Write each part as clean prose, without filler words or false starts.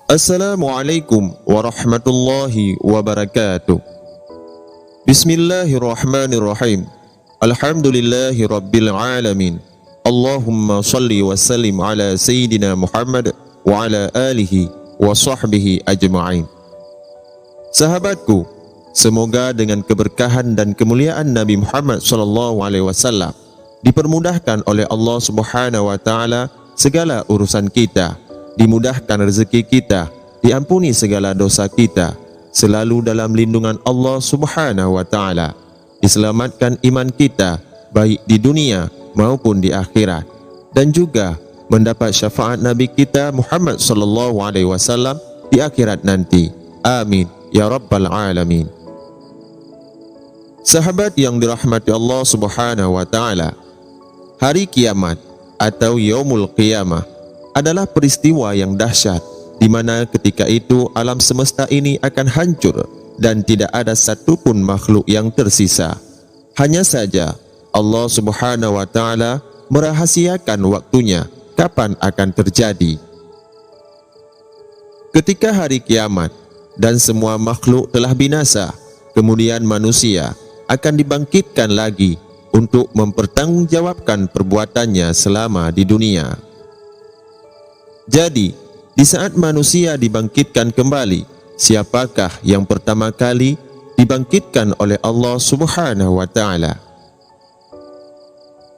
Assalamualaikum warahmatullahi wabarakatuh. Bismillahirrahmanirrahim. Alhamdulillahi rabbil alamin. Allahumma salli wa sallim ala Sayyidina Muhammad wa ala alihi wa sahbihi ajma'in. Sahabatku, semoga dengan keberkahan dan kemuliaan Nabi Muhammad SAW dipermudahkan oleh Allah Subhanahu wa taala segala urusan kita, dimudahkan rezeki kita, diampuni segala dosa kita, selalu dalam lindungan Allah Subhanahu wa taala, diselamatkan iman kita baik di dunia maupun di akhirat, dan juga mendapat syafaat Nabi kita Muhammad sallallahu alaihi wasallam di akhirat nanti. Amin ya rabbal alamin. Sahabat yang dirahmati Allah Subhanahu wa taala, hari kiamat atau yaumul qiyamah adalah peristiwa yang dahsyat, di mana ketika itu alam semesta ini akan hancur dan tidak ada satupun makhluk yang tersisa. Hanya saja Allah Subhanahu wa taala merahasiakan waktunya kapan akan terjadi. Ketika hari kiamat dan semua makhluk telah binasa, kemudian manusia akan dibangkitkan lagi untuk mempertanggungjawabkan perbuatannya selama di dunia. Jadi, di saat manusia dibangkitkan kembali, siapakah yang pertama kali dibangkitkan oleh Allah Subhanahu wa taala?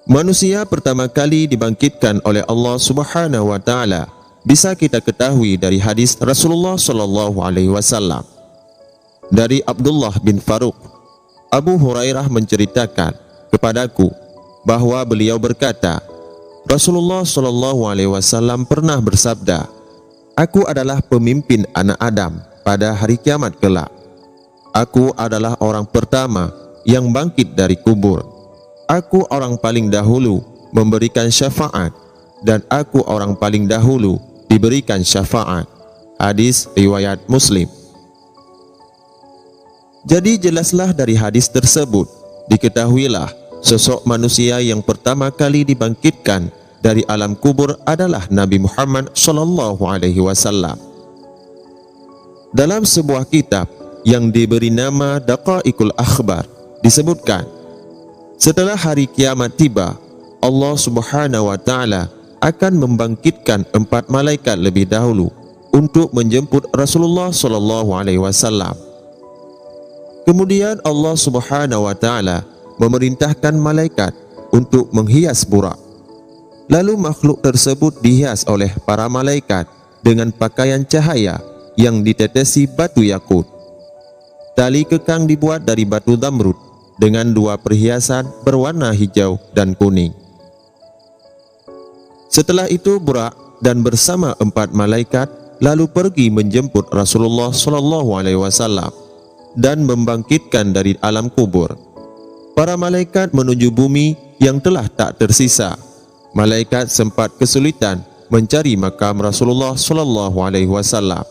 Manusia pertama kali dibangkitkan oleh Allah Subhanahu wa taala bisa kita ketahui dari hadis Rasulullah sallallahu alaihi wasallam. Dari Abdullah bin Faruq, Abu Hurairah menceritakan kepadaku bahwa beliau berkata, Rasulullah sallallahu alaihi wasallam pernah bersabda, "Aku adalah pemimpin anak Adam pada hari kiamat kelak. Aku adalah orang pertama yang bangkit dari kubur. Aku orang paling dahulu memberikan syafaat, dan aku orang paling dahulu diberikan syafaat." Hadis riwayat Muslim. Jadi jelaslah dari hadis tersebut, diketahuilah sosok manusia yang pertama kali dibangkitkan dari alam kubur adalah Nabi Muhammad sallallahu alaihi wasallam. Dalam sebuah kitab yang diberi nama Daqaiqul Akhbar disebutkan, setelah hari kiamat tiba, Allah Subhanahu wa taala akan membangkitkan 4 malaikat lebih dahulu untuk menjemput Rasulullah sallallahu alaihi wasallam. Kemudian Allah Subhanahu wa taala memerintahkan malaikat untuk menghias burak. Lalu makhluk tersebut dihias oleh para malaikat dengan pakaian cahaya yang ditetesi batu yakut. Tali kekang dibuat dari batu zamrud dengan 2 perhiasan berwarna hijau dan kuning. Setelah itu burak dan bersama 4 malaikat lalu pergi menjemput Rasulullah sallallahu alaihi wasallam dan membangkitkan dari alam kubur. Para malaikat menuju bumi yang telah tak tersisa. Malaikat sempat kesulitan mencari makam Rasulullah sallallahu alaihi wasallam.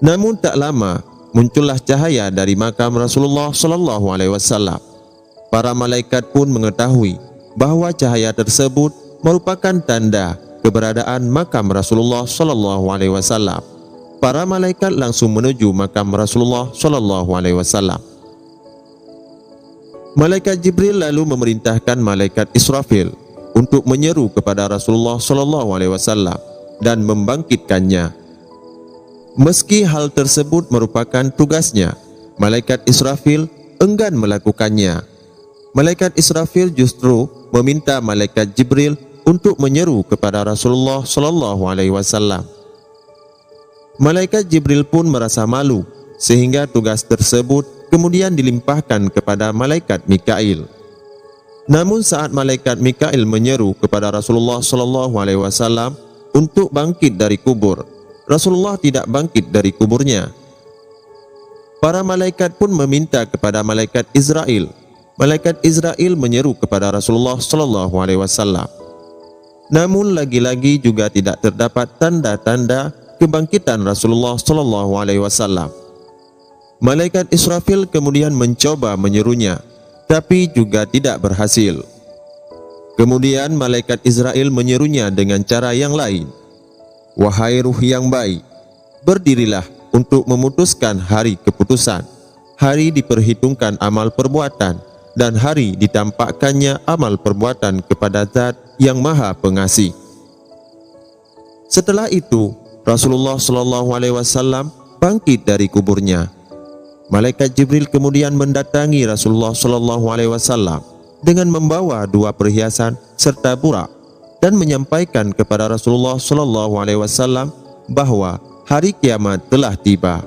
Namun tak lama muncullah cahaya dari makam Rasulullah sallallahu alaihi wasallam. Para malaikat pun mengetahui bahwa cahaya tersebut merupakan tanda keberadaan makam Rasulullah sallallahu alaihi wasallam. Para malaikat langsung menuju makam Rasulullah sallallahu alaihi wasallam. Malaikat Jibril lalu memerintahkan malaikat Israfil untuk menyeru kepada Rasulullah sallallahu alaihi wasallam dan membangkitkannya. Meski hal tersebut merupakan tugasnya, malaikat Israfil enggan melakukannya. Malaikat Israfil justru meminta malaikat Jibril untuk menyeru kepada Rasulullah sallallahu alaihi wasallam. Malaikat Jibril pun merasa malu, sehingga tugas tersebut kemudian dilimpahkan kepada malaikat Mikail. Namun saat malaikat Mikail menyeru kepada Rasulullah sallallahu alaihi wasallam untuk bangkit dari kubur, Rasulullah tidak bangkit dari kuburnya. Para malaikat pun meminta kepada malaikat Israel. Malaikat Israel menyeru kepada Rasulullah sallallahu alaihi wasallam. Namun lagi-lagi juga tidak terdapat tanda-tanda kebangkitan Rasulullah sallallahu alaihi wasallam. Malaikat Israfil kemudian mencoba menyerunya, tapi juga tidak berhasil. Kemudian malaikat Israel menyerunya dengan cara yang lain. wahai ruh yang baik, berdirilah untuk memutuskan hari keputusan, hari diperhitungkan amal perbuatan, dan hari ditampakkannya amal perbuatan kepada Zat yang Maha Pengasih. Setelah itu, Rasulullah SAW bangkit dari kuburnya. Malaikat Jibril kemudian mendatangi Rasulullah SAW dengan membawa 2 perhiasan serta burak dan menyampaikan kepada Rasulullah SAW bahwa hari kiamat telah tiba.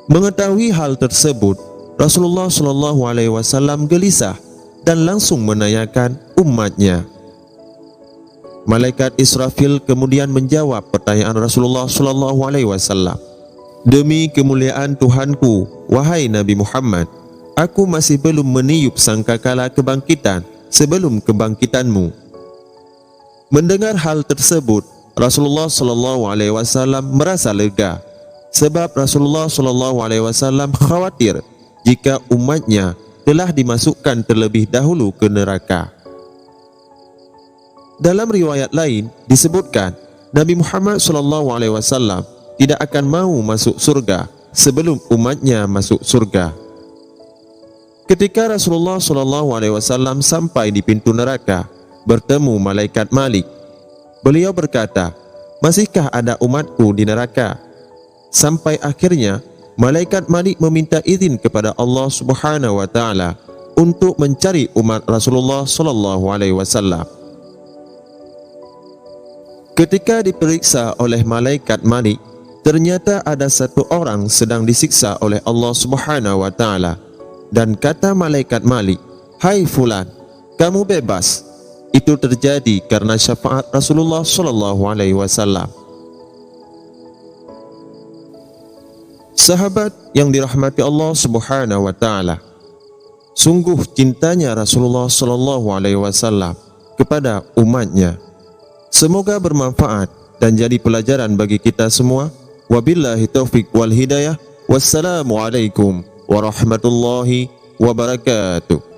Mengetahui hal tersebut, Rasulullah SAW gelisah dan langsung menanyakan umatnya. Malaikat Israfil kemudian menjawab pertanyaan Rasulullah SAW. Demi kemuliaan Tuhanku, wahai Nabi Muhammad, aku masih belum meniup sangkakala kebangkitan sebelum kebangkitanmu. Mendengar hal tersebut, Rasulullah SAW merasa lega, sebab Rasulullah SAW khawatir jika umatnya telah dimasukkan terlebih dahulu ke neraka. Dalam riwayat lain disebutkan, Nabi Muhammad SAW tidak akan mau masuk surga sebelum umatnya masuk surga. Ketika Rasulullah SAW sampai di pintu neraka, bertemu malaikat Malik. Beliau berkata, masihkah ada umatku di neraka? Sampai akhirnya malaikat Malik meminta izin kepada Allah Subhanahu wa taala untuk mencari umat Rasulullah SAW. Ketika diperiksa oleh malaikat Malik, ternyata ada 1 orang sedang disiksa oleh Allah Subhanahu wa taala, dan kata malaikat Malik, "Hai fulan, kamu bebas." Itu terjadi karena syafaat Rasulullah SAW. Sahabat yang dirahmati Allah Subhanahu wa taala, sungguh cintanya Rasulullah SAW kepada umatnya. Semoga bermanfaat dan jadi pelajaran bagi kita semua. Wabillahi taufiq wal hidayah. Wassalamualaikum warahmatullahi wabarakatuh.